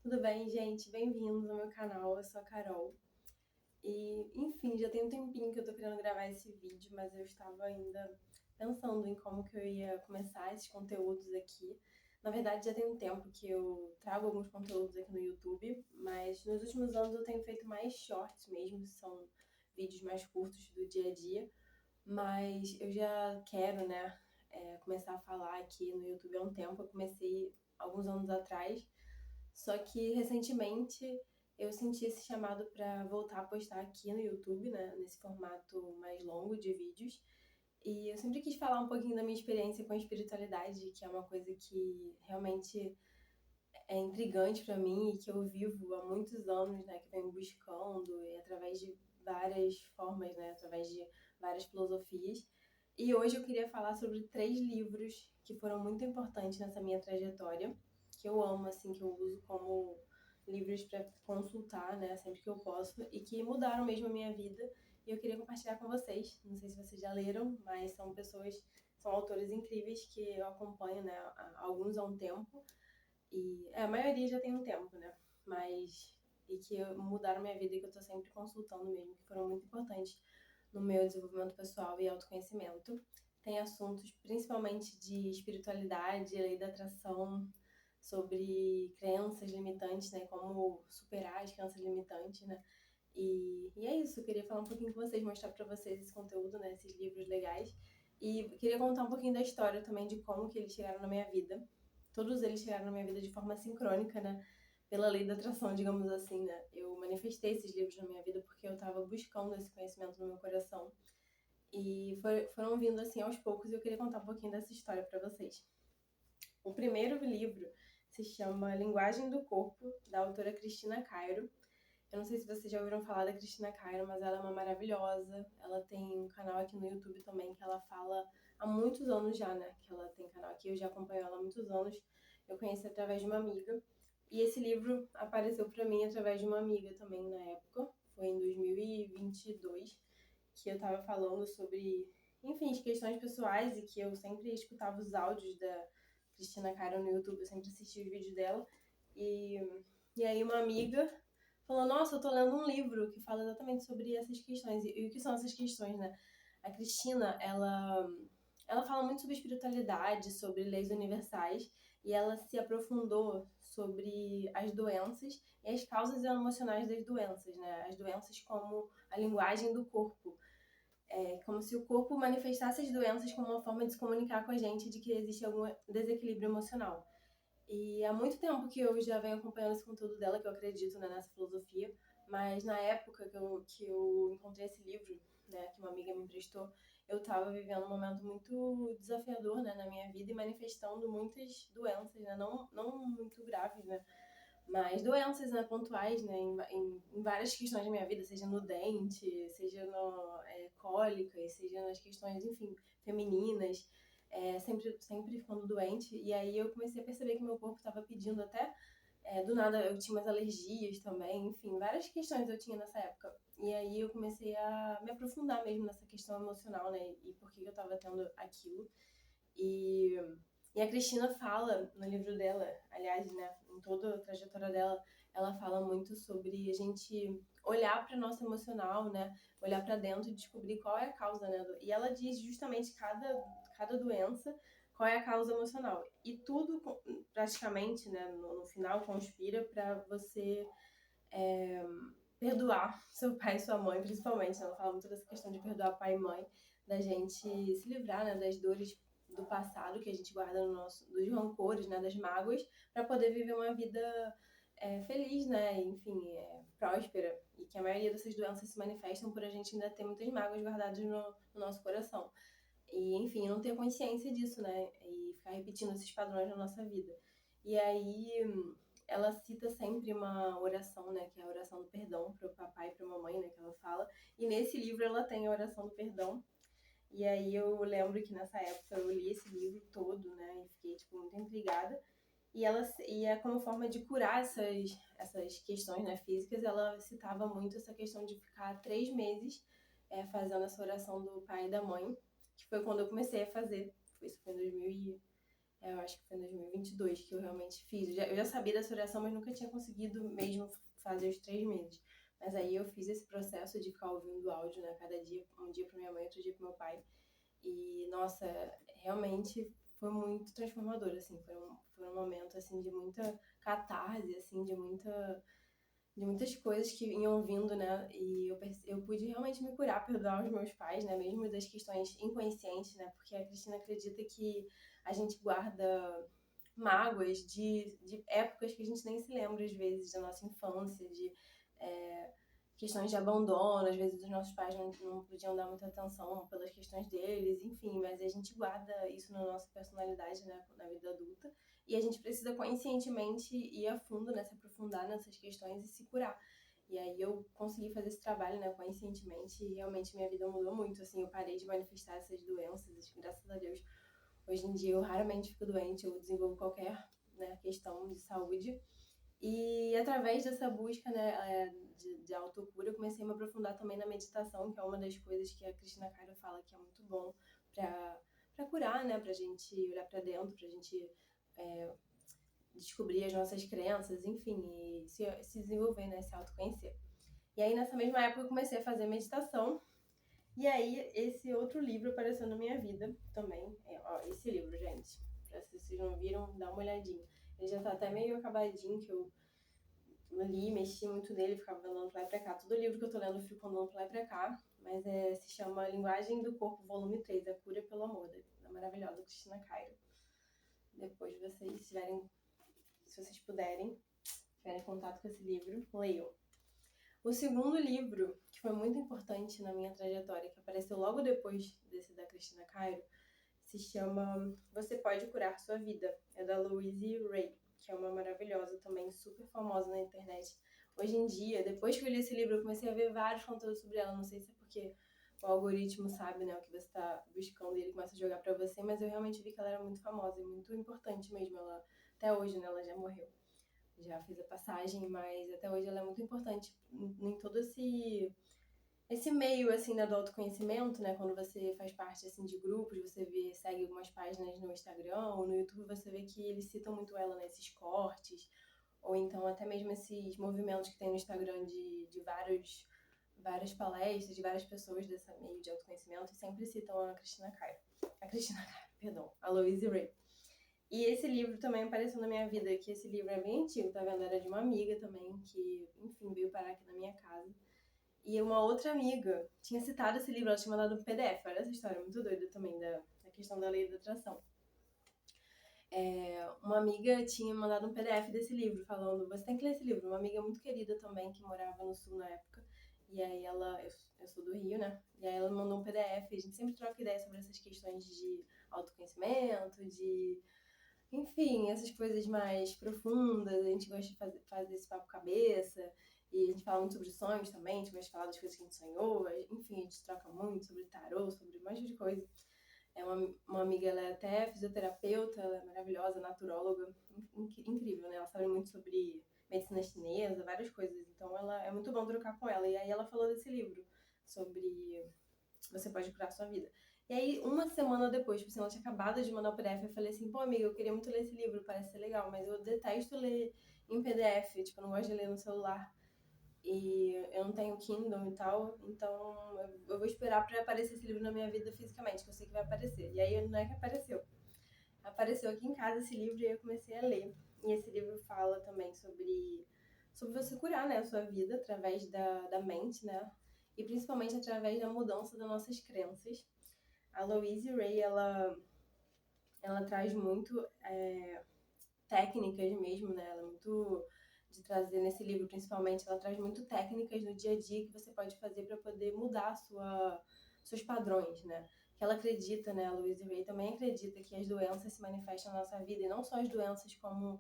Tudo bem, gente? Bem-vindos ao meu canal, eu sou a Carol. Enfim, já tem um tempinho que eu tô querendo gravar esse vídeo, mas eu estava ainda pensando em como que eu ia começar esses conteúdos aqui. Na verdade, já tem um tempo que eu trago alguns conteúdos aqui no YouTube, mas nos últimos anos eu tenho feito mais shorts mesmo, são vídeos mais curtos do dia a dia. Mas eu já quero, né, começar a falar aqui no YouTube há um tempo. Eu comecei alguns anos atrás, só que recentemente eu senti esse chamado para voltar a postar aqui no YouTube, né, nesse formato mais longo de vídeos. E eu sempre quis falar um pouquinho da minha experiência com a espiritualidade, que é uma coisa que realmente é intrigante para mim e que eu vivo há muitos anos, né, que venho buscando e através de várias formas, né, através de várias filosofias. E hoje eu queria falar sobre 3 livros que foram muito importantes nessa minha trajetória, que eu amo, assim, que eu uso como livros para consultar, né, sempre que eu posso, e que mudaram mesmo a minha vida. E eu queria compartilhar com vocês. Não sei se vocês já leram, mas são autores incríveis que eu acompanho, né, alguns há um tempo. A maioria já tem um tempo, né? Mas. E que mudaram minha vida e que eu tô sempre consultando mesmo, que foram muito importantes no meu desenvolvimento pessoal e autoconhecimento. Tem assuntos principalmente de espiritualidade, lei da atração, sobre crenças limitantes, né? Como superar as crenças limitantes, né? E é isso, eu queria falar um pouquinho com vocês, mostrar pra vocês esse conteúdo, né? Esses livros legais. E queria contar um pouquinho da história também, de como que eles chegaram na minha vida. Todos eles chegaram na minha vida de forma sincrônica, né? Pela lei da atração, digamos assim, né? Eu manifestei esses livros na minha vida porque eu estava buscando esse conhecimento no meu coração. E foram vindo assim aos poucos e eu queria contar um pouquinho dessa história para vocês. O primeiro livro se chama Linguagem do Corpo, da autora Cristina Cairo. Eu não sei se vocês já ouviram falar da Cristina Cairo, mas ela é uma maravilhosa. Ela tem um canal aqui no YouTube também que ela fala há muitos anos já, né? Que ela tem canal aqui, eu já acompanho ela há muitos anos. Eu conheci através de uma amiga. E esse livro apareceu para mim através de uma amiga também na época. Foi em 2022 que eu tava falando sobre, enfim, as questões pessoais e que eu sempre escutava os áudios da Cristina Cairo no YouTube, eu sempre assistia os vídeos dela. E, e aí uma amiga falou, nossa, eu tô lendo um livro que fala exatamente sobre essas questões. E o que são essas questões, né? A Cristina, ela fala muito sobre espiritualidade, sobre leis universais, e ela se aprofundou sobre as doenças e as causas emocionais das doenças, né? As doenças como a linguagem do corpo. É como se o corpo manifestasse as doenças como uma forma de se comunicar com a gente de que existe algum desequilíbrio emocional. E há muito tempo que eu já venho acompanhando esse conteúdo dela, que eu acredito, né, nessa filosofia, mas na época que eu encontrei esse livro, né, que uma amiga me emprestou, eu estava vivendo um momento muito desafiador, né, na minha vida e manifestando muitas doenças, né, não muito graves, né, mas doenças, né, pontuais, né, em várias questões da minha vida, seja no dente, seja no cólicas, seja nas questões, enfim, femininas, sempre ficando doente. E aí eu comecei a perceber que meu corpo estava pedindo até, do nada eu tinha umas alergias também, enfim, várias questões eu tinha nessa época. E aí eu comecei a me aprofundar mesmo nessa questão emocional, né, e por que eu estava tendo aquilo. E, e a Cristina fala no livro dela, aliás, né, em toda a trajetória dela, ela fala muito sobre a gente olhar para nosso emocional, né, olhar para dentro e descobrir qual é a causa, né, e ela diz justamente cada doença qual é a causa emocional. E tudo praticamente, né, no final conspira para você perdoar seu pai e sua mãe, principalmente. Ela fala muito dessa questão de perdoar pai e mãe, da gente se livrar, né, das dores do passado que a gente guarda no nosso, dos rancores, né, das mágoas, para poder viver uma vida feliz, né, enfim, próspera. E que a maioria dessas doenças se manifestam por a gente ainda ter muitas mágoas guardadas no nosso coração. E, enfim, não ter consciência disso, né, e ficar repetindo esses padrões na nossa vida. E aí ela cita sempre uma oração, né, que é a oração do perdão para o papai e para a mamãe, né, que ela fala. E nesse livro ela tem a oração do perdão. E aí eu lembro que nessa época eu li esse livro todo, né, e fiquei tipo muito intrigada. E é como forma de curar essas questões, né, físicas, ela citava muito essa questão de ficar 3 meses fazendo essa oração do pai e da mãe, que foi quando eu comecei a fazer. Isso foi em Eu acho que foi em 2022 que eu realmente fiz. Eu já sabia dessa oração, mas nunca tinha conseguido mesmo fazer os 3 meses. Mas aí eu fiz esse processo de ficar ouvindo áudio, né? Cada dia, um dia pra minha mãe, outro dia pro meu pai. E, nossa, realmente foi muito transformador, assim. Foi um momento, assim, de muita catarse, assim, de muitas coisas que iam vindo, né? E eu pude realmente me curar, perdoar os meus pais, né? Mesmo das questões inconscientes, né? Porque a Cristina acredita que a gente guarda mágoas de épocas que a gente nem se lembra, às vezes, da nossa infância, de é, questões de abandono, às vezes os nossos pais não podiam dar muita atenção pelas questões deles, enfim, mas a gente guarda isso na nossa personalidade, né, na vida adulta, e a gente precisa conscientemente ir a fundo, né, se aprofundar nessas questões e se curar. E aí eu consegui fazer esse trabalho, né, conscientemente, e realmente minha vida mudou muito, assim, eu parei de manifestar essas doenças, graças a Deus. Hoje em dia eu raramente fico doente, eu desenvolvo qualquer, né, questão de saúde. E através dessa busca, né, de autocura, eu comecei a me aprofundar também na meditação, que é uma das coisas que a Cristina Cairo fala que é muito bom para curar, né, pra gente olhar para dentro, pra gente é, descobrir as nossas crenças, enfim, e se desenvolver, né, se autoconhecer. E aí nessa mesma época eu comecei a fazer meditação. E aí, esse outro livro apareceu na minha vida também. Ó, esse livro, gente. Se vocês não viram, dá uma olhadinha. Ele já tá até meio acabadinho, que eu li, mexi muito nele, ficava andando pra lá e pra cá. Todo livro que eu tô lendo eu fico andando pra lá e pra cá. Mas se chama Linguagem do Corpo, volume 3, A Cura pelo Amor, da maravilhosa Cristina Cairo. Depois vocês tiverem, se vocês puderem, tiverem contato com esse livro, leiam. O segundo livro, que foi muito importante na minha trajetória, que apareceu logo depois desse da Cristina Cairo, se chama Você Pode Curar Sua Vida. É da Louise Hay, que é uma maravilhosa também, super famosa na internet. Hoje em dia, depois que eu li esse livro, eu comecei a ver vários conteúdos sobre ela. Não sei se é porque o algoritmo sabe, né, o que você está buscando e ele começa a jogar pra você, mas eu realmente vi que ela era muito famosa e muito importante mesmo. Ela, até hoje, né, ela já morreu, já fez a passagem, mas até hoje ela é muito importante em todo esse meio, assim, né, do autoconhecimento, né, quando você faz parte, assim, de grupos, você segue algumas páginas no Instagram ou no YouTube, você vê que eles citam muito ela nesses cortes, ou então até mesmo esses movimentos que tem no Instagram de várias palestras, de várias pessoas desse meio de autoconhecimento, e sempre citam a Cristina Cairo. A Cristina Cairo, perdão, a Louise Hay. E esse livro também apareceu na minha vida, que esse livro é bem antigo, tá vendo? Era de uma amiga também, que, enfim, veio parar aqui na minha casa. E uma outra amiga tinha citado esse livro, ela tinha mandado um PDF. Olha essa história muito doida também, da questão da lei da atração. Uma amiga tinha mandado um PDF desse livro, falando, você tem que ler esse livro. Uma amiga muito querida também, que morava no Sul na época. E aí eu sou do Rio, né? E aí ela me mandou um PDF, a gente sempre troca ideia sobre essas questões de autoconhecimento, enfim, essas coisas mais profundas. A gente gosta de fazer esse papo cabeça. E a gente fala muito sobre sonhos também, a gente gosta de falar das coisas que a gente sonhou. Enfim, a gente troca muito sobre tarô, sobre um monte de coisa. É uma amiga, ela é até fisioterapeuta, ela é maravilhosa, naturóloga, incrível, né? Ela sabe muito sobre medicina chinesa, várias coisas. Então, ela é muito bom trocar com ela. E aí ela falou desse livro, sobre Você Pode Curar a Sua Vida. E aí, uma semana depois, tipo assim, ela tinha acabado de mandar o PDF, eu falei assim, pô, amiga, eu queria muito ler esse livro, parece ser legal, mas eu detesto ler em PDF, tipo, eu não gosto de ler no celular. E eu não tenho Kindle e tal, então eu vou esperar pra aparecer esse livro na minha vida fisicamente, que eu sei que vai aparecer. E aí não é que apareceu. Apareceu aqui em casa esse livro e eu comecei a ler. E esse livro fala também sobre você curar, né, a sua vida através da mente, né? E principalmente através da mudança das nossas crenças. A Louise Hay, ela traz muito técnicas mesmo, né? Ela é muito de trazer nesse livro, principalmente, ela traz muito técnicas no dia a dia que você pode fazer para poder mudar seus padrões, né? Que ela acredita, né? A Louise Hay também acredita que as doenças se manifestam na nossa vida, e não só as doenças como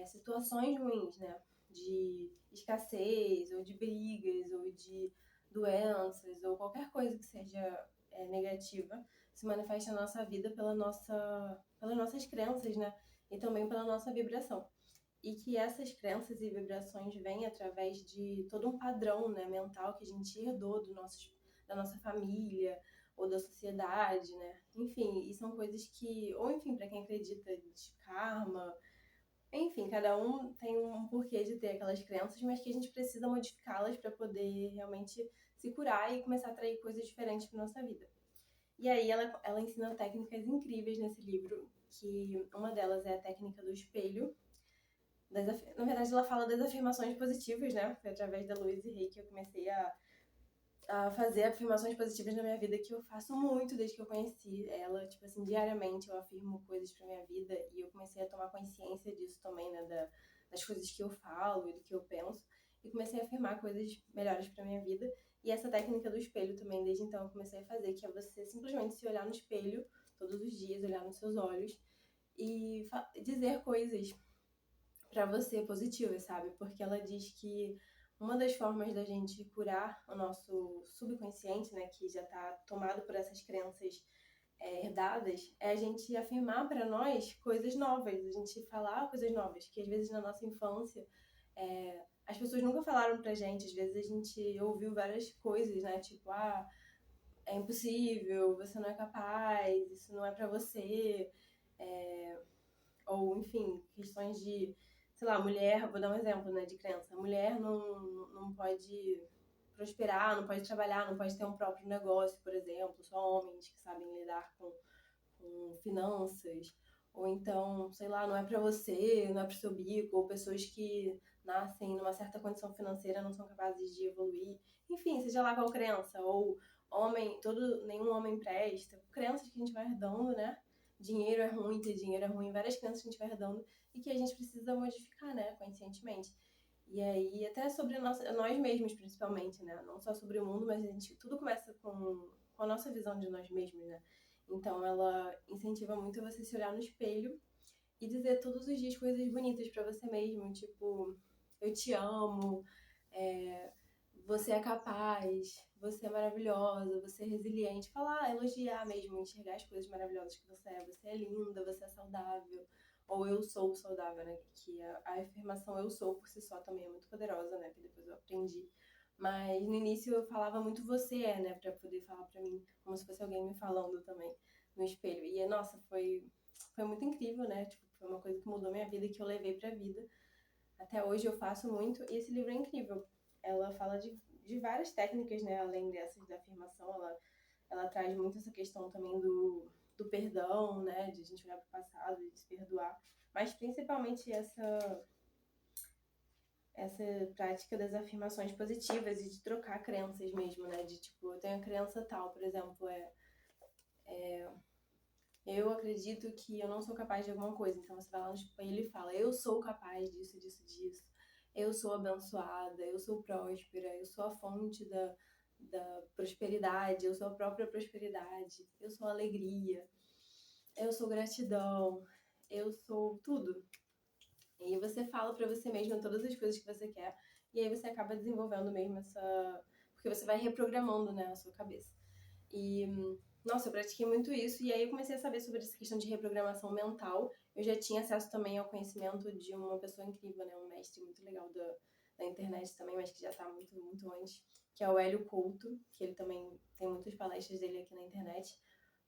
situações ruins, né? De escassez, ou de brigas, ou de doenças, ou qualquer coisa que seja negativa, se manifesta na nossa vida pelas nossas crenças, né? E também pela nossa vibração. E que essas crenças e vibrações vêm através de todo um padrão, né, mental que a gente herdou da nossa família, ou da sociedade, né? Enfim, e são coisas que, ou enfim, para quem acredita de karma, enfim, cada um tem um porquê de ter aquelas crenças, mas que a gente precisa modificá-las para poder realmente se curar e começar a atrair coisas diferentes para nossa vida. E aí ela ensina técnicas incríveis nesse livro, que uma delas é a técnica do espelho. Na verdade, ela fala das afirmações positivas, né? Foi através da Louise Hay que eu comecei a fazer afirmações positivas na minha vida, que eu faço muito desde que eu conheci ela. Tipo assim, diariamente eu afirmo coisas pra minha vida e eu comecei a tomar consciência disso também, né? Das coisas que eu falo e do que eu penso. E comecei a afirmar coisas melhores pra minha vida. E essa técnica do espelho também, desde então eu comecei a fazer, que é você simplesmente se olhar no espelho todos os dias, olhar nos seus olhos e dizer coisas pra você positivas, sabe? Porque ela diz que uma das formas da gente curar o nosso subconsciente, né, que já tá tomado por essas crenças herdadas, é a gente afirmar pra nós coisas novas, a gente falar coisas novas, que às vezes na nossa infância as pessoas nunca falaram pra gente, às vezes a gente ouviu várias coisas, né, tipo, é impossível, você não é capaz, isso não é pra você, ou enfim, questões de, sei lá, mulher, vou dar um exemplo, né, de crença, a mulher não pode prosperar, não pode trabalhar, não pode ter um próprio negócio, por exemplo, só homens que sabem lidar com finanças, ou então, sei lá, não é pra você, não é pro seu bico, ou pessoas que nascem numa certa condição financeira não são capazes de evoluir, enfim, seja lá qual crença, ou nenhum homem presta, crenças que a gente vai herdando, né? Dinheiro é ruim, ter dinheiro é ruim, várias crenças que a gente vai herdando e que a gente precisa modificar, né, conscientemente. E aí, até sobre nós mesmos, principalmente, né? Não só sobre o mundo, mas tudo começa com a nossa visão de nós mesmos, né? Então, ela incentiva muito você se olhar no espelho e dizer todos os dias coisas bonitas pra você mesmo, tipo, eu te amo, você é capaz, você é maravilhosa, você é resiliente. Falar, elogiar mesmo, enxergar as coisas maravilhosas que você é linda, você é saudável. Ou eu sou saudável, né? Que a afirmação eu sou por si só também é muito poderosa, né? Que depois eu aprendi. Mas no início eu falava muito você é, né? Pra poder falar pra mim, como se fosse alguém me falando também no espelho. E, nossa, foi muito incrível, né? Tipo, foi uma coisa que mudou minha vida e que eu levei pra vida. Até hoje eu faço muito, e esse livro é incrível. Ela fala de várias técnicas, né? Além dessas da afirmação, ela traz muito essa questão também do perdão, né? De a gente olhar para o passado e de se perdoar. Mas principalmente essa prática das afirmações positivas e de trocar crenças mesmo, né? De tipo, eu tenho a crença tal, por exemplo, eu acredito que eu não sou capaz de alguma coisa. Então você vai lá no espelho e fala, eu sou capaz disso, disso, disso. Eu sou abençoada, eu sou próspera, eu sou a fonte da prosperidade, eu sou a própria prosperidade, eu sou alegria, eu sou gratidão, eu sou tudo. E aí você fala pra você mesma todas as coisas que você quer, e aí você acaba desenvolvendo mesmo porque você vai reprogramando, né, a sua cabeça. E, nossa, eu pratiquei muito isso, e aí eu comecei a saber sobre essa questão de reprogramação mental. Eu já tinha acesso também ao conhecimento de uma pessoa incrível, né, um mestre muito legal da internet também, mas que já tá muito, muito antes, que é o Hélio Couto, que ele também tem muitas palestras dele aqui na internet,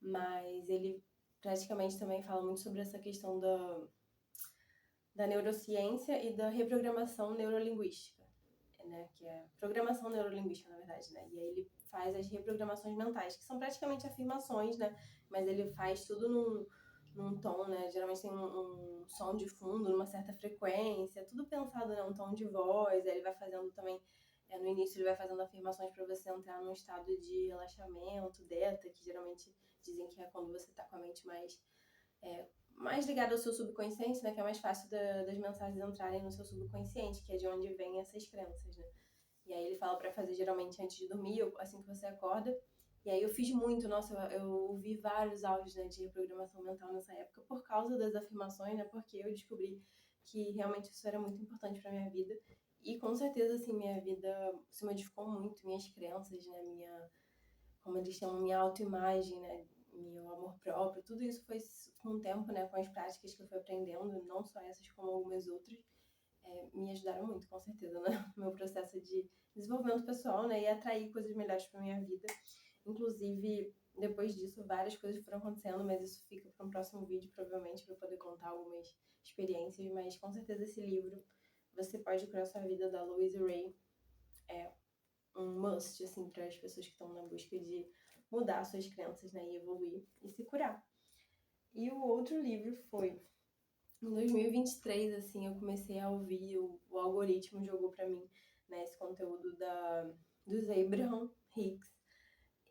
mas ele praticamente também fala muito sobre essa questão da neurociência e da reprogramação neurolinguística, né, que é programação neurolinguística, na verdade, né, e aí ele faz as reprogramações mentais, que são praticamente afirmações, né, mas ele faz tudo num tom, né, geralmente tem um som de fundo, numa certa frequência, tudo pensado, né, um tom de voz, aí ele vai fazendo também, no início ele vai fazendo afirmações para você entrar num estado de relaxamento, delta, que geralmente dizem que é quando você tá com a mente mais ligado ao seu subconsciente, né, que é mais fácil das mensagens entrarem no seu subconsciente, que é de onde vêm essas crenças, né. E aí ele fala pra fazer geralmente antes de dormir, ou assim que você acorda. E aí eu fiz muito, nossa, eu ouvi vários áudios, né, de reprogramação mental nessa época por causa das afirmações, né, porque eu descobri que realmente isso era muito importante pra minha vida. E com certeza, assim, minha vida se modificou muito, minhas crenças, né, como eles chamam, minha autoimagem, né, meu amor próprio, tudo isso foi com o tempo, né, com as práticas que eu fui aprendendo, não só essas como algumas outras, me ajudaram muito, com certeza, né, no meu processo de desenvolvimento pessoal, né, e atrair coisas melhores para minha vida. Inclusive, depois disso, várias coisas foram acontecendo, mas isso fica para um próximo vídeo, provavelmente, para eu poder contar algumas experiências. Mas com certeza esse livro, Você Pode Curar Sua Vida, da Louise Hay, é um must, assim, para as pessoas que estão na busca de mudar suas crenças, né, e evoluir e se curar. E o outro livro foi em 2023, assim, eu comecei a ouvir, o algoritmo jogou para mim, né, esse conteúdo dos Abraham Hicks.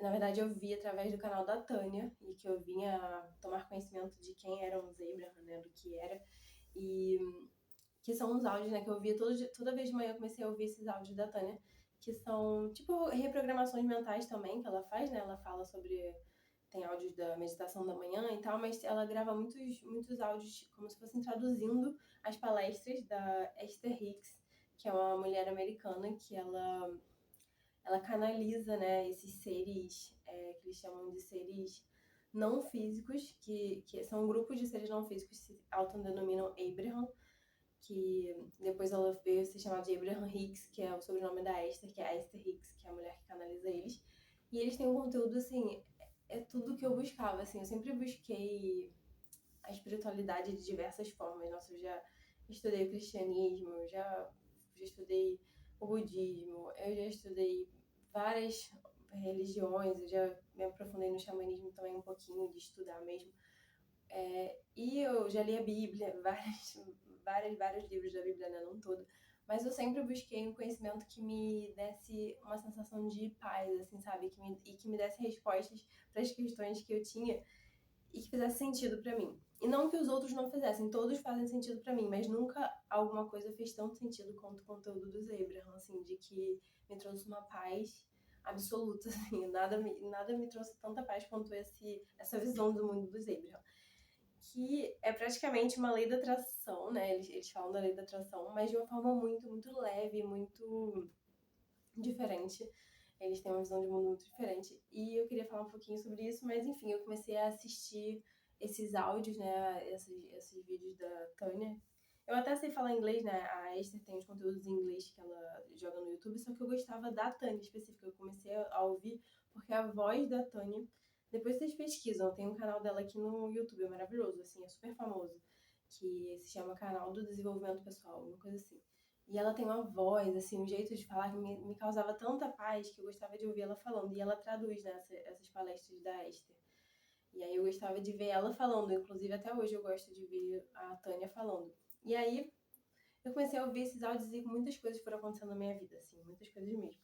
Na verdade, eu vi através do canal da Tânia, e que eu vinha tomar conhecimento de quem eram os Abraham, né, do que era, e que são uns áudios, né, que eu via toda vez de manhã. Eu comecei a ouvir esses áudios da Tânia, que são, tipo, reprogramações mentais também, que ela faz, né, ela fala sobre, tem áudios da meditação da manhã e tal, mas ela grava muitos áudios como se fossem traduzindo as palestras da Esther Hicks, que é uma mulher americana que ela canaliza, né, esses seres, que eles chamam de seres não físicos, que são um grupo de seres não físicos que se autodenominam Abraham, que depois ela veio se chamar de Abraham Hicks, que é o sobrenome da Esther, que é a Esther Hicks, que é a mulher que canaliza eles. E eles têm um conteúdo, assim, é tudo que eu buscava, assim, eu sempre busquei a espiritualidade de diversas formas. Nossa, eu já estudei o cristianismo, eu já estudei o budismo, eu já estudei várias religiões, eu já me aprofundei no xamanismo também um pouquinho, de estudar mesmo. E eu já li a Bíblia, vários livros da Bíblia, né, não toda. Mas eu sempre busquei um conhecimento que me desse uma sensação de paz, assim, sabe? E que me desse respostas para as questões que eu tinha e que fizesse sentido pra mim. E não que os outros não fizessem, todos fazem sentido pra mim, mas nunca alguma coisa fez tanto sentido quanto o conteúdo dos Abraham, assim, de que me trouxe uma paz absoluta, assim, nada me trouxe tanta paz quanto essa visão do mundo dos Abraham. Que é praticamente uma lei da atração, né? Eles falam da lei da atração, mas de uma forma muito leve, muito diferente. Eles têm uma visão de mundo muito diferente. E eu queria falar um pouquinho sobre isso, mas enfim, eu comecei a assistir esses áudios, né? Esses vídeos da Tânia. Eu até sei falar inglês, né? A Esther tem os conteúdos em inglês que ela joga no YouTube, só que eu gostava da Tânia específica. Eu comecei a ouvir porque a voz da Tânia. Depois vocês pesquisam, tem um canal dela aqui no YouTube, é maravilhoso, assim, é super famoso, que se chama Canal do Desenvolvimento Pessoal, uma coisa assim. E ela tem uma voz, assim, um jeito de falar que me causava tanta paz que eu gostava de ouvir ela falando. E ela traduz, né, essas palestras da Esther. E aí eu gostava de ver ela falando. Inclusive, até hoje eu gosto de ver a Tânia falando. E aí eu comecei a ouvir esses áudios e muitas coisas foram acontecendo na minha vida, assim, muitas coisas mesmo.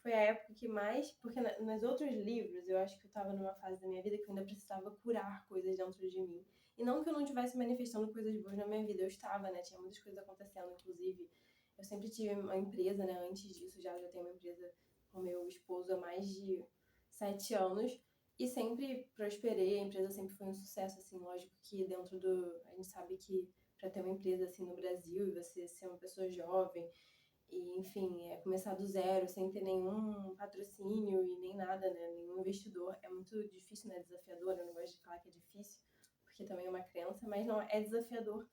Foi a época que mais... Porque nos outros livros, eu acho que eu tava numa fase da minha vida que eu ainda precisava curar coisas dentro de mim. E não que eu não estivesse manifestando coisas boas na minha vida, eu estava, né? Tinha muitas coisas acontecendo, inclusive... Eu sempre tive uma empresa, né? Antes disso, já tenho uma empresa com meu esposo há mais de 7 anos. E sempre prosperei, a empresa sempre foi um sucesso, assim, lógico que dentro do... A gente sabe que para ter uma empresa assim no Brasil e você ser uma pessoa jovem e, enfim, começar do zero, sem ter nenhum patrocínio e nem nada, né? Nenhum investidor, é muito difícil, né? Desafiador, eu não gosto de falar que é difícil, porque também é uma crença, mas não, é desafiador.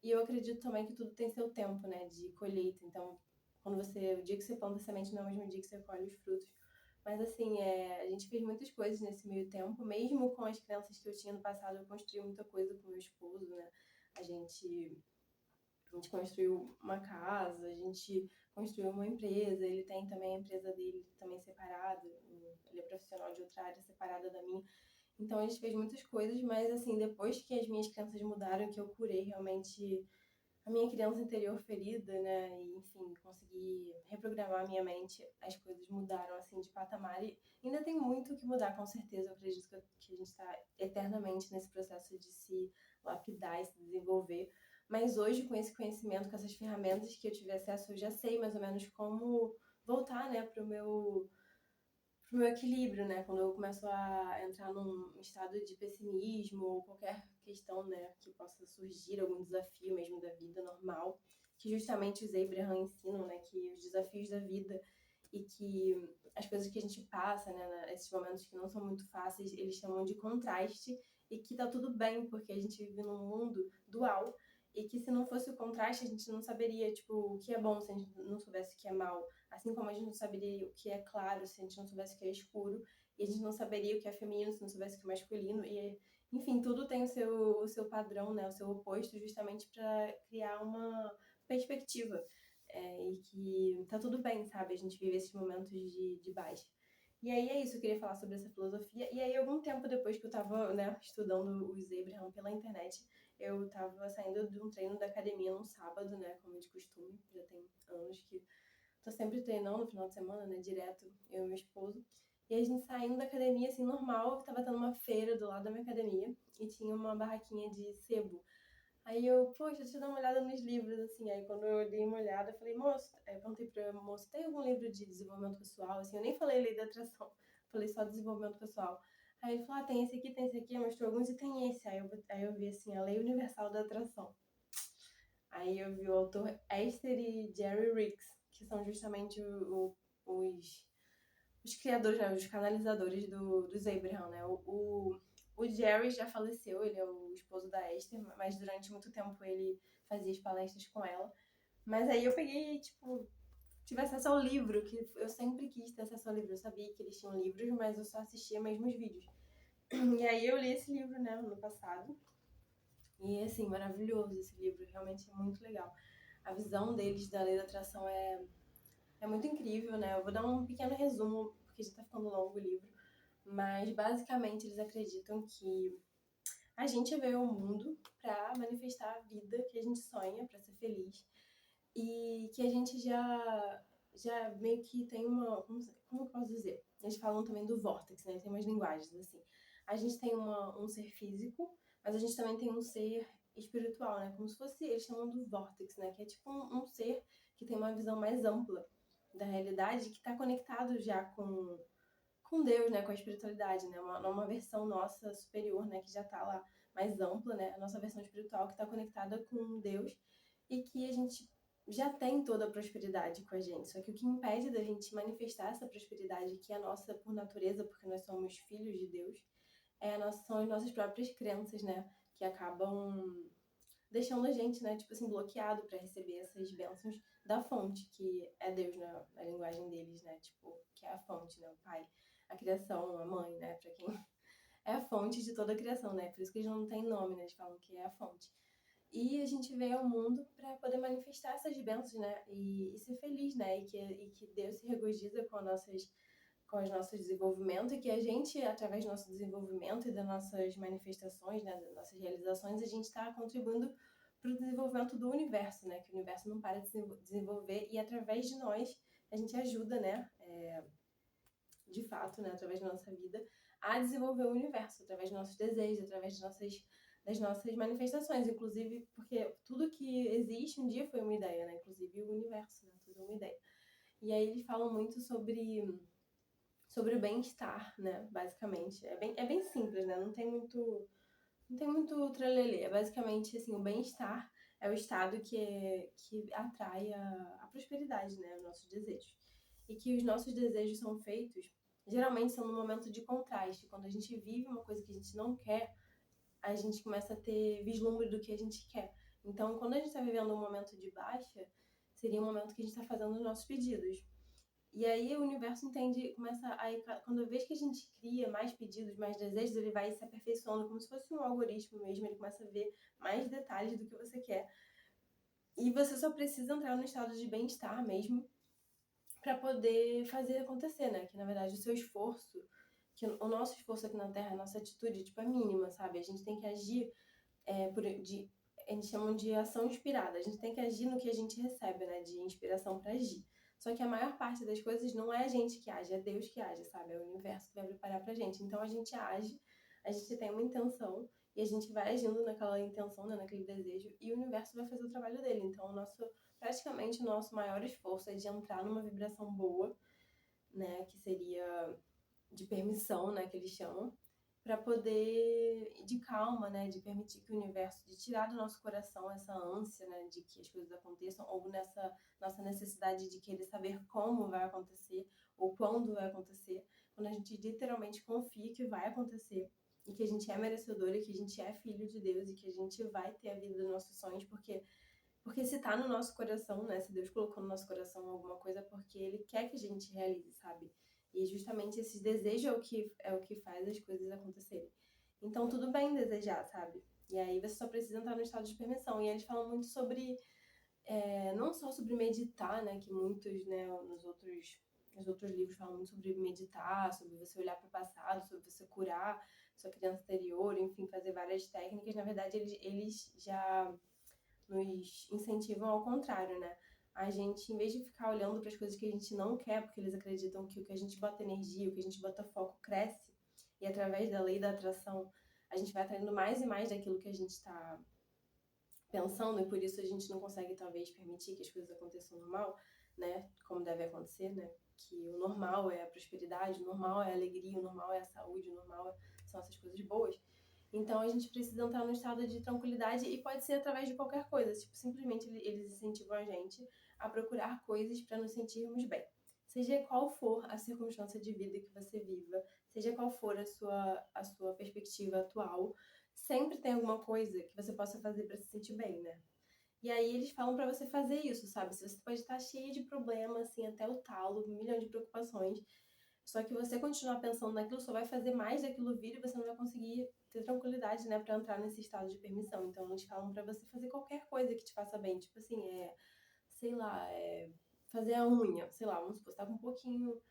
E eu acredito também que tudo tem seu tempo, né, de colheita. Então, o dia que você planta a semente não é o mesmo dia que você colhe os frutos. Mas assim, a gente fez muitas coisas nesse meio tempo, mesmo com as crenças que eu tinha no passado, eu construí muita coisa com meu esposo, né? A gente construiu uma casa, a gente construiu uma empresa, ele tem também a empresa dele também separada, ele é profissional de outra área separada da minha. Então a gente fez muitas coisas, mas assim, depois que as minhas crenças mudaram, que eu curei realmente a minha criança interior ferida, né, e enfim, consegui reprogramar a minha mente, as coisas mudaram assim de patamar e ainda tem muito que mudar, com certeza. Eu acredito que a gente está eternamente nesse processo de se lapidar e se desenvolver. Mas hoje, com esse conhecimento, com essas ferramentas que eu tive acesso, eu já sei mais ou menos como voltar, né, pro meu equilíbrio, né? Quando eu começo a entrar num estado de pessimismo ou qualquer questão, né, que possa surgir, algum desafio mesmo da vida normal, que justamente os Abraham ensinam, né, que os desafios da vida e que as coisas que a gente passa, né, esses momentos que não são muito fáceis, eles chamam de contraste e que tá tudo bem, porque a gente vive num mundo dual e que se não fosse o contraste, a gente não saberia, tipo, o que é bom se a gente não soubesse o que é mal. Assim como a gente não saberia o que é claro se a gente não soubesse o que é escuro. e a gente não saberia o que é feminino se não soubesse o que é masculino, e enfim, tudo tem o seu padrão, né, o seu oposto, justamente para criar uma perspectiva, e que tá tudo bem, sabe, a gente vive esses momentos de baixa. E aí é isso, eu queria falar sobre essa filosofia. E aí, algum tempo depois que eu tava, né, estudando os Abraham pela internet, eu tava saindo de um treino da academia num sábado, né, como de costume, já tem anos que tô sempre treinando no final de semana, né, direto, eu e meu esposo. E a gente saindo da academia, assim, normal, tava tendo uma feira do lado da minha academia e tinha uma barraquinha de sebo. Aí eu, poxa, deixa eu dar uma olhada nos livros, assim. Aí quando eu dei uma olhada, eu falei, moço, perguntei pra moço, tem algum livro de desenvolvimento pessoal? Assim, eu nem falei lei da atração, falei só desenvolvimento pessoal. Aí ele falou, tem esse aqui, mostrou alguns e tem esse. Aí eu vi, assim, a lei universal da atração. Aí eu vi o autor Esther e Jerry Ricks, que são justamente os criadores, né, os canalizadores dos Abraham, né? O Jerry já faleceu, ele é o esposo da Esther, mas durante muito tempo ele fazia as palestras com ela. Mas aí eu peguei, tipo, tive acesso ao livro, que eu sempre quis ter acesso ao livro. Eu sabia que eles tinham livros, mas eu só assistia mesmo os vídeos. E aí eu li esse livro, né, no ano passado. E, assim, maravilhoso esse livro, realmente é muito legal. A visão deles da lei da atração é muito incrível, né? Eu vou dar um pequeno resumo, porque já tá ficando longo o livro. Mas, basicamente, eles acreditam que a gente veio ao mundo para manifestar a vida que a gente sonha, para ser feliz. E que a gente já meio que tem uma... Como eu posso dizer? Eles falam também do vórtex, né? Tem umas linguagens, assim. A gente tem um ser físico, mas a gente também tem um ser espiritual, né? Como se fosse... Eles chamam do vórtex, né? Que é tipo um ser que tem uma visão mais ampla da realidade, que está conectado já com Deus, né, com a espiritualidade, né, uma versão nossa superior, né, que já está lá mais ampla, né, a nossa versão espiritual que está conectada com Deus e que a gente já tem toda a prosperidade com a gente. Só que o que impede da gente manifestar essa prosperidade que é nossa por natureza, porque nós somos filhos de Deus, são as nossas próprias crenças, né, que acabam deixando a gente, né, tipo assim, bloqueado para receber essas bênçãos da fonte, que é Deus, né, na linguagem deles, né, tipo, que é a fonte, né, o pai, a criação, a mãe, né, para quem é a fonte de toda a criação, né, por isso que eles não têm nome, né, eles falam que é a fonte. E a gente veio ao mundo para poder manifestar essas bênçãos, né, e ser feliz, né, e que Deus se regozija com os nossos desenvolvimentos e que a gente, através do nosso desenvolvimento e das nossas manifestações, né, das nossas realizações, a gente está contribuindo para o desenvolvimento do universo, né, que o universo não para de se desenvolver e através de nós a gente ajuda, né, de fato, né, através da nossa vida, a desenvolver o universo, através dos nossos desejos, através das nossas manifestações, inclusive porque tudo que existe um dia foi uma ideia, né, inclusive o universo, né, tudo é uma ideia. E aí eles falam muito sobre o bem-estar, né, basicamente. É bem simples, né, não tem muito trelelê. É basicamente, assim, o bem-estar é o estado que atrai a prosperidade, né, os nossos desejos. E que os nossos desejos são feitos, geralmente são no momento de contraste. Quando a gente vive uma coisa que a gente não quer, a gente começa a ter vislumbre do que a gente quer. Então, quando a gente está vivendo um momento de baixa, seria um momento que a gente está fazendo os nossos pedidos. E aí o universo entende, quando vez que a gente cria mais pedidos, mais desejos, ele vai se aperfeiçoando como se fosse um algoritmo mesmo, ele começa a ver mais detalhes do que você quer. E você só precisa entrar no estado de bem-estar mesmo para poder fazer acontecer, né? Que na verdade o seu esforço, que o nosso esforço aqui na Terra, a nossa atitude, tipo, é mínima, sabe? A gente tem que agir a gente chama de ação inspirada. A gente tem que agir no que a gente recebe, né? De inspiração para agir. Só que a maior parte das coisas não é a gente que age, é Deus que age, sabe? É o universo que vai preparar pra gente. Então a gente age, a gente tem uma intenção e a gente vai agindo naquela intenção, né? Naquele desejo e o universo vai fazer o trabalho dele. Então praticamente o nosso maior esforço é de entrar numa vibração boa, né? Que seria de permissão, né? Que eles chamam para poder de calma, né, de permitir que o universo, de tirar do nosso coração essa ânsia, né, de que as coisas aconteçam, ou nessa nossa necessidade de querer saber como vai acontecer ou quando vai acontecer, quando a gente literalmente confia que vai acontecer e que a gente é merecedor e que a gente é filho de Deus e que a gente vai ter a vida dos nossos sonhos, porque se tá no nosso coração, né, se Deus colocou no nosso coração alguma coisa, é porque Ele quer que a gente realize, sabe? E justamente esse desejo é o que faz as coisas acontecerem. Então, tudo bem desejar, sabe? E aí você só precisa entrar no estado de permissão. E eles falam muito sobre, não só sobre meditar, né? Que muitos, né, nos outros livros falam muito sobre meditar, sobre você olhar para o passado, sobre você curar sua criança interior, enfim, fazer várias técnicas. Na verdade, eles já nos incentivam ao contrário, né? A gente, em vez de ficar olhando para as coisas que a gente não quer, porque eles acreditam que o que a gente bota energia, o que a gente bota foco cresce, e através da lei da atração, a gente vai atraindo mais e mais daquilo que a gente está pensando, e por isso a gente não consegue, talvez, permitir que as coisas aconteçam normal, né? Como deve acontecer, né? Que o normal é a prosperidade, o normal é a alegria, o normal é a saúde, o normal são essas coisas boas. Então a gente precisa entrar num estado de tranquilidade e pode ser através de qualquer coisa. Tipo, simplesmente eles incentivam a gente a procurar coisas para nos sentirmos bem. Seja qual for a circunstância de vida que você viva, seja qual for a sua perspectiva atual, sempre tem alguma coisa que você possa fazer para se sentir bem, né? E aí eles falam para você fazer isso, sabe? Se você pode estar cheio de problemas, assim, até o talo, 1 milhão de preocupações, só que você continuar pensando naquilo só vai fazer mais daquilo vir e você não vai conseguir ter tranquilidade, né, para entrar nesse estado de permissão. Então eles falam para você fazer qualquer coisa que te faça bem, tipo assim, sei lá, fazer a unha, sei lá, vamos supor, você tá com um pouquinho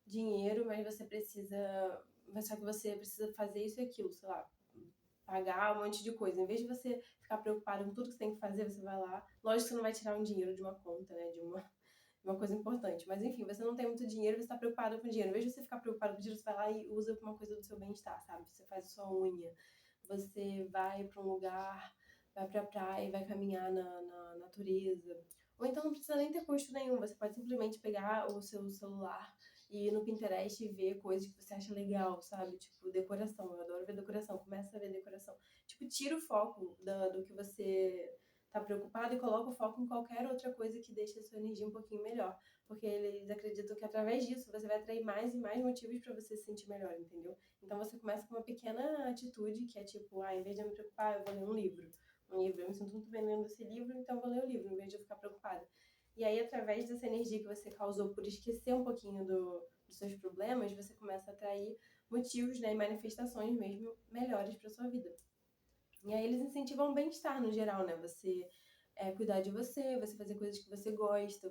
dinheiro, mas você precisa, só que você precisa fazer isso e aquilo, sei lá, pagar um monte de coisa. Em vez de você ficar preocupado com tudo que você tem que fazer, você vai lá. Lógico que você não vai tirar um dinheiro de uma conta, né? De uma coisa importante. Mas enfim, você não tem muito dinheiro, você está preocupado com o dinheiro. Em vez de você ficar preocupado com o dinheiro, você vai lá e usa uma coisa do seu bem-estar, sabe? Você faz a sua unha, você vai para um lugar, vai pra praia e vai caminhar na natureza. Ou então não precisa nem ter custo nenhum, você pode simplesmente pegar o seu celular e ir no Pinterest e ver coisas que você acha legal, sabe? Tipo, decoração. Eu adoro ver decoração. Começa a ver decoração. Tipo, tira o foco do que você tá preocupado e coloca o foco em qualquer outra coisa que deixe a sua energia um pouquinho melhor. Porque eles acreditam que através disso você vai atrair mais e mais motivos para você se sentir melhor, entendeu? Então você começa com uma pequena atitude que é tipo, em vez de eu me preocupar, eu vou ler um livro. Eu me sinto muito bem lendo esse livro, então eu vou ler o livro, em vez de eu ficar preocupada. E aí, através dessa energia que você causou por esquecer um pouquinho dos seus problemas, você começa a atrair motivos, né, e manifestações mesmo melhores para sua vida. E aí eles incentivam o bem-estar no geral, né? Você cuidar de você fazer coisas que você gosta,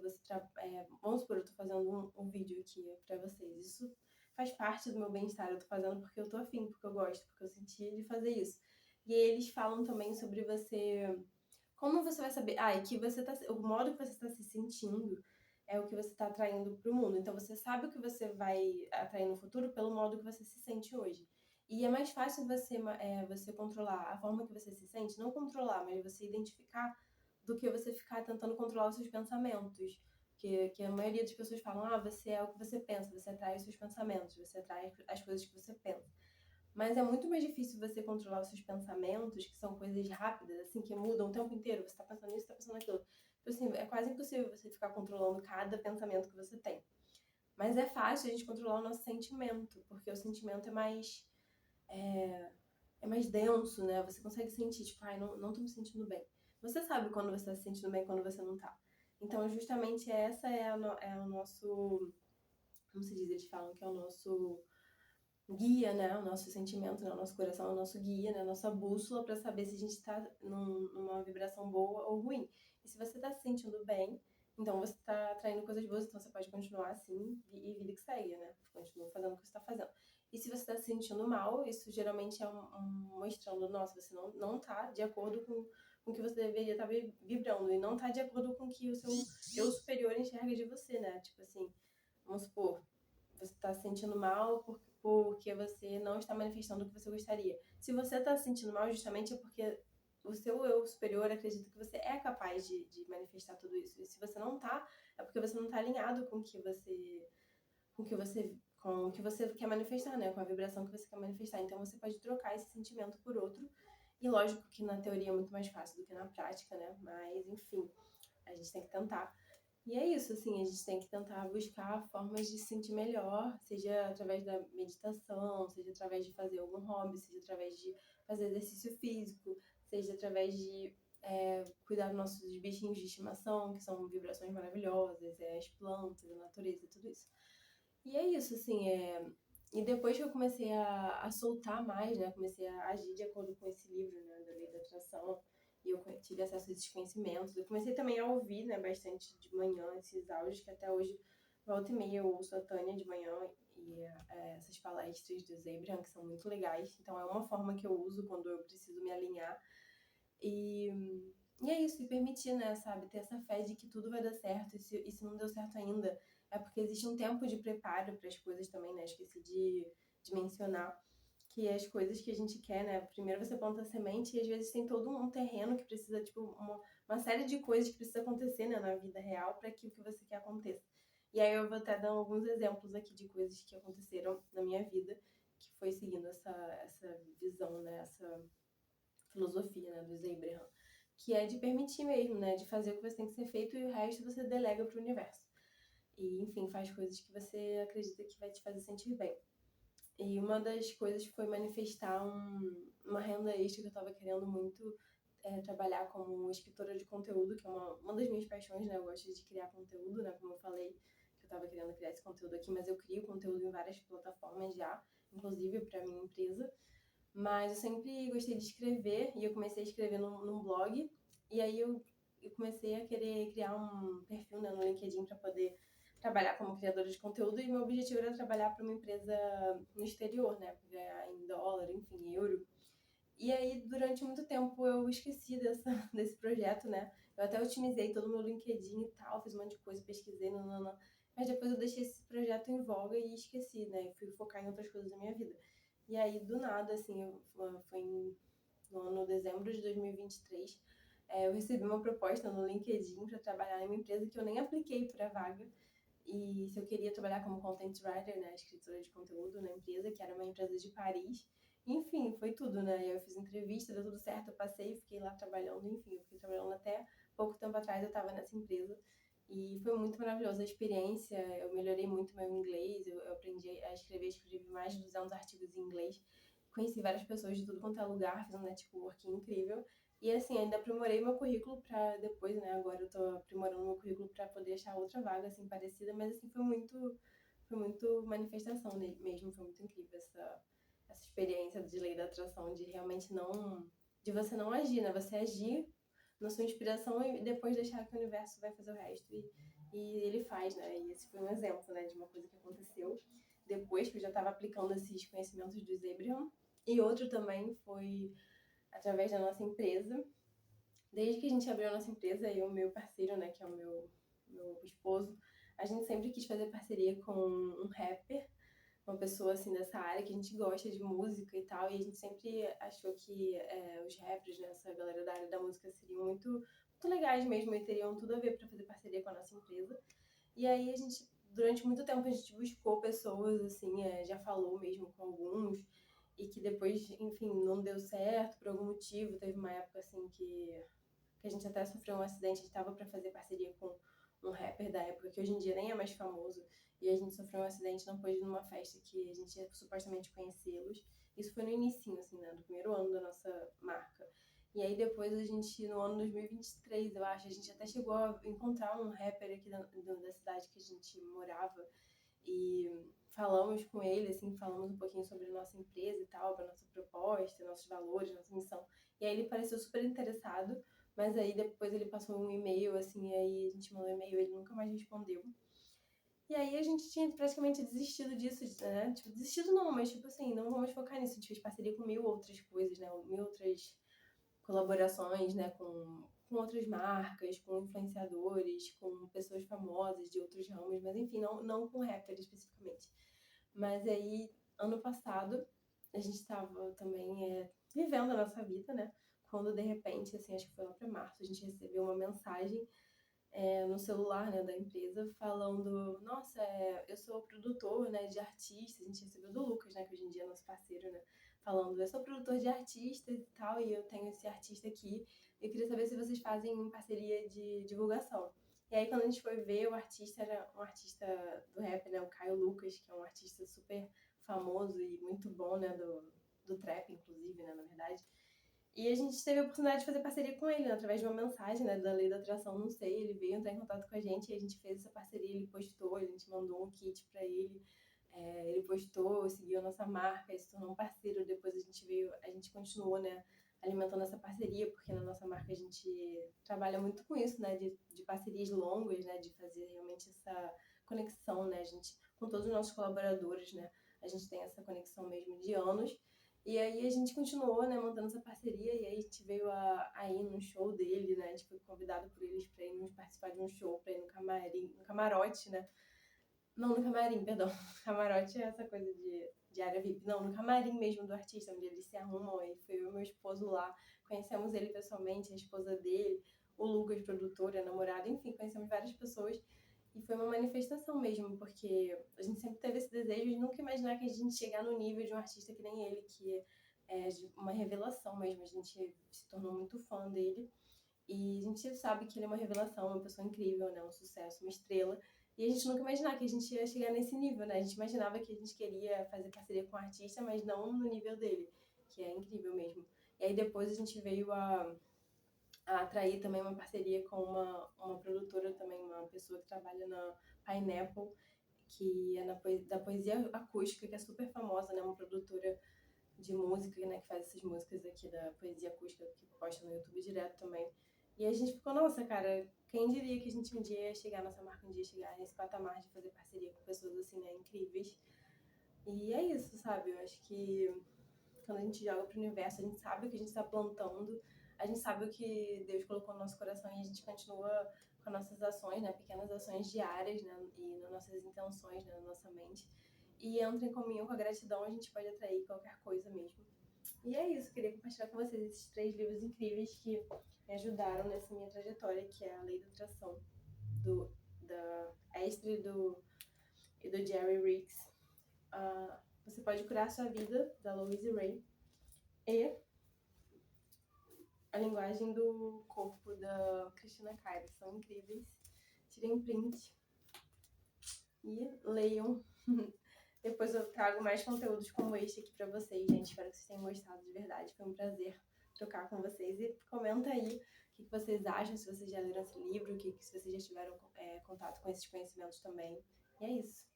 vamos supor, eu tô fazendo um vídeo aqui pra vocês. Isso faz parte do meu bem-estar, eu tô fazendo porque eu tô afim, porque eu gosto, porque eu senti de fazer isso. E aí eles falam também sobre você, como você vai saber, e que você tá, o modo que você está se sentindo é o que você está atraindo para o mundo. Então você sabe o que você vai atrair no futuro pelo modo que você se sente hoje. E é mais fácil você controlar a forma que você se sente, não controlar, mas você identificar, do que você ficar tentando controlar os seus pensamentos. Que a maioria das pessoas falam, você é o que você pensa, você atrai os seus pensamentos, você atrai as coisas que você pensa. Mas é muito mais difícil você controlar os seus pensamentos, que são coisas rápidas, assim, que mudam o tempo inteiro. Você tá pensando nisso, tá pensando naquilo. Tipo assim, é quase impossível você ficar controlando cada pensamento que você tem. Mas é fácil a gente controlar o nosso sentimento, porque o sentimento é mais denso, né? Você consegue sentir, tipo, não tô me sentindo bem. Você sabe quando você tá se sentindo bem e quando você não tá. Então, justamente essa é o nosso... Como se diz? Eles falam que é o nosso guia, né? O nosso sentimento, né? O nosso coração é o nosso guia, né? A nossa bússola para saber se a gente está numa vibração boa ou ruim. E se você está se sentindo bem, então você está atraindo coisas boas, então você pode continuar assim e vida que segue, né? Continua fazendo o que você está fazendo. E se você está se sentindo mal, isso geralmente é mostrando, nossa, você não está de acordo com o que você deveria estar vibrando, e não está de acordo com o que o seu eu superior enxerga de você, né? Tipo assim, vamos supor, você está se sentindo mal porque você não está manifestando o que você gostaria. Se você está se sentindo mal, justamente é porque o seu eu superior acredita que você é capaz de manifestar tudo isso. E se você não está, é porque você não está alinhado com o que você quer manifestar, né? Com a vibração que você quer manifestar. Então você pode trocar esse sentimento por outro. E lógico que na teoria é muito mais fácil do que na prática, né? Mas, enfim, a gente tem que tentar. E é isso, assim, a gente tem que tentar buscar formas de se sentir melhor, seja através da meditação, seja através de fazer algum hobby, seja através de fazer exercício físico, seja através de cuidar dos nossos bichinhos de estimação, que são vibrações maravilhosas, as plantas, a natureza, tudo isso. E é isso, assim, e depois que eu comecei a soltar mais, né, comecei a agir de acordo com esse livro, né, da Lei da Atração, e eu tive acesso a esses conhecimentos. Eu comecei também a ouvir, né, bastante de manhã esses áudios, que até hoje, volta e meia, eu ouço a Tânia de manhã e essas palestras do Abraham, que são muito legais. Então é uma forma que eu uso quando eu preciso me alinhar. E é isso, e permitir, né, sabe, ter essa fé de que tudo vai dar certo, e se não deu certo ainda, é porque existe um tempo de preparo para as coisas também, né, esqueci de mencionar que as coisas que a gente quer, né, primeiro você planta a semente e às vezes tem todo um terreno que precisa, tipo, uma série de coisas que precisa acontecer, né, na vida real para que o que você quer aconteça. E aí eu vou até dar alguns exemplos aqui de coisas que aconteceram na minha vida, que foi seguindo essa visão, né, essa filosofia, né, do Abraham, que é de permitir mesmo, né, de fazer o que você tem que ser feito e o resto você delega para o universo. E, enfim, faz coisas que você acredita que vai te fazer sentir bem. E uma das coisas foi manifestar uma renda extra que eu estava querendo muito trabalhar como escritora de conteúdo, que é uma das minhas paixões, né? Eu gosto de criar conteúdo, né? Como eu falei, que eu estava querendo criar esse conteúdo aqui, mas eu crio conteúdo em várias plataformas já, inclusive para minha empresa. Mas eu sempre gostei de escrever e eu comecei a escrever num blog. E aí eu comecei a querer criar um perfil, né, no LinkedIn para poder trabalhar como criadora de conteúdo. E meu objetivo era trabalhar para uma empresa no exterior, né, para ganhar em dólar, enfim, em euro. E aí, durante muito tempo, eu esqueci desse projeto, né? Eu até otimizei todo o meu LinkedIn e tal, fiz um monte de coisa, pesquisei, não. Mas depois eu deixei esse projeto em voga e esqueci, né? E fui focar em outras coisas da minha vida. E aí, do nada, assim, foi no ano dezembro de 2023, eu recebi uma proposta no LinkedIn para trabalhar em uma empresa que eu nem apliquei para a vaga. E se eu queria trabalhar como content writer, né, escritora de conteúdo na empresa, que era uma empresa de Paris. Enfim, foi tudo, né? Eu fiz entrevista, deu tudo certo, eu passei, fiquei lá trabalhando, enfim, eu fiquei trabalhando até pouco tempo atrás, eu estava nessa empresa. E foi muito maravilhosa a experiência, eu melhorei muito meu inglês, eu aprendi a escrever, escrevi mais de 200 artigos em inglês, conheci várias pessoas de tudo quanto é lugar, fiz um networking incrível. E assim, ainda aprimorei meu currículo para depois, né? Agora eu tô aprimorando meu currículo para poder achar outra vaga assim parecida, mas assim foi muito manifestação mesmo, foi muito incrível essa experiência de lei da atração, de realmente não, de você não agir, né? Você agir na sua inspiração e depois deixar que o universo vai fazer o resto e ele faz, né? E esse foi um exemplo, né, de uma coisa que aconteceu depois que eu já estava aplicando esses conhecimentos do Abraham. E outro também foi através da nossa empresa. Desde que a gente abriu a nossa empresa, eu e o meu parceiro, né, que é o meu esposo, a gente sempre quis fazer parceria com um rapper, uma pessoa assim dessa área que a gente gosta de música e tal, e a gente sempre achou que os rappers, né, essa galera da área da música seriam muito legais mesmo e teriam tudo a ver para fazer parceria com a nossa empresa. E aí a gente, durante muito tempo, a gente buscou pessoas, assim, já falou mesmo com alguns, e que depois, enfim, não deu certo por algum motivo. Teve uma época, assim, que a gente até sofreu um acidente, a gente estava para fazer parceria com um rapper da época, que hoje em dia nem é mais famoso, e a gente sofreu um acidente, não pôde ir numa festa que a gente ia supostamente conhecê-los. Isso foi no início, assim, né, do primeiro ano da nossa marca. E aí depois a gente, no ano 2023, eu acho, a gente até chegou a encontrar um rapper aqui da cidade que a gente morava e falamos com ele, assim, falamos um pouquinho sobre a nossa empresa e tal, a nossa proposta, nossos valores, nossa missão. E aí ele pareceu super interessado, mas aí depois ele passou um e-mail, assim, e aí a gente mandou um e-mail, ele nunca mais respondeu. E aí a gente tinha praticamente desistido disso, né? Tipo, desistido não, mas tipo assim, não vamos focar nisso. A gente fez parceria com 1.000 outras coisas, né? 1.000 outras colaborações, né? Com outras marcas, com influenciadores, com pessoas famosas de outros ramos, mas enfim, não com rapper especificamente. Mas aí, ano passado, a gente estava também vivendo a nossa vida, né? Quando de repente, assim, acho que foi lá para março, a gente recebeu uma mensagem no celular, né, da empresa, falando, nossa, eu sou produtor, né, de artistas, a gente recebeu do Lucas, né, que hoje em dia é nosso parceiro, né, falando, eu sou produtor de artistas e tal, e eu tenho esse artista aqui, eu queria saber se vocês fazem parceria de divulgação. E aí, quando a gente foi ver, o artista era um artista do rap, né, o Caio Lucas, que é um artista super famoso e muito bom, né, do trap, inclusive, né, na verdade. E a gente teve a oportunidade de fazer parceria com ele, né, através de uma mensagem, né, da Lei da Atração, não sei, ele veio entrar em contato com a gente e a gente fez essa parceria, ele postou, a gente mandou um kit pra ele, ele postou, seguiu a nossa marca, ele se tornou um parceiro, depois a gente continuou, né, alimentando essa parceria, porque na nossa marca a gente trabalha muito com isso, né, de parcerias longas, né, de fazer realmente essa conexão, né, a gente, com todos os nossos colaboradores, né, a gente tem essa conexão mesmo de anos, e aí a gente continuou, né, mantendo essa parceria, e aí a gente veio a ir num show dele, né, a gente foi convidado por eles pra irmos participar de um show, pra ir no camarim, no camarote, né, não, no camarim, perdão, camarote é essa coisa de área VIP, não, no camarim mesmo do artista, onde eles se arrumam, aí foi eu e meu esposo lá, conhecemos ele pessoalmente, a esposa dele, o Lucas, produtor, a namorada, enfim, conhecemos várias pessoas, e foi uma manifestação mesmo, porque a gente sempre teve esse desejo de nunca imaginar que a gente chegar no nível de um artista que nem ele, que é uma revelação mesmo. A gente se tornou muito fã dele. E a gente sabe que ele é uma revelação, uma pessoa incrível, né? Um sucesso, uma estrela. E a gente nunca imaginava que a gente ia chegar nesse nível, né? A gente imaginava que a gente queria fazer parceria com um artista, mas não no nível dele, que é incrível mesmo. E aí depois a gente veio a atrair também uma parceria com uma produtora também, uma pessoa que trabalha na Pineapple, que é da poesia acústica, que é super famosa, né? Uma produtora de música, né? Que faz essas músicas aqui da poesia acústica, que posta no YouTube direto também. E a gente ficou, nossa, cara, quem diria que a gente um dia ia chegar, nossa marca um dia ia chegar nesse patamar de fazer parceria com pessoas assim, né? Incríveis. E é isso, sabe? Eu acho que quando a gente joga pro universo, a gente sabe o que a gente tá plantando, a gente sabe o que Deus colocou no nosso coração e a gente continua com as nossas ações, né, pequenas ações diárias, né, e nas nossas intenções, né, na nossa mente. E entra em comunhão com a gratidão, a gente pode atrair qualquer coisa mesmo. E é isso, queria compartilhar com vocês esses 3 livros incríveis que me ajudaram nessa minha trajetória, que é A Lei da Atração, da Esther e do Jerry Riggs. Você pode curar a sua vida, da Louise Hay, e A Linguagem do Corpo, da Cristina Cairo. São incríveis. Tirem print e leiam. Depois eu trago mais conteúdos como este aqui pra vocês, gente. Espero que vocês tenham gostado de verdade. Foi um prazer trocar com vocês. E comenta aí o que vocês acham, se vocês já leram esse livro, se vocês já tiveram contato com esses conhecimentos também. E é isso.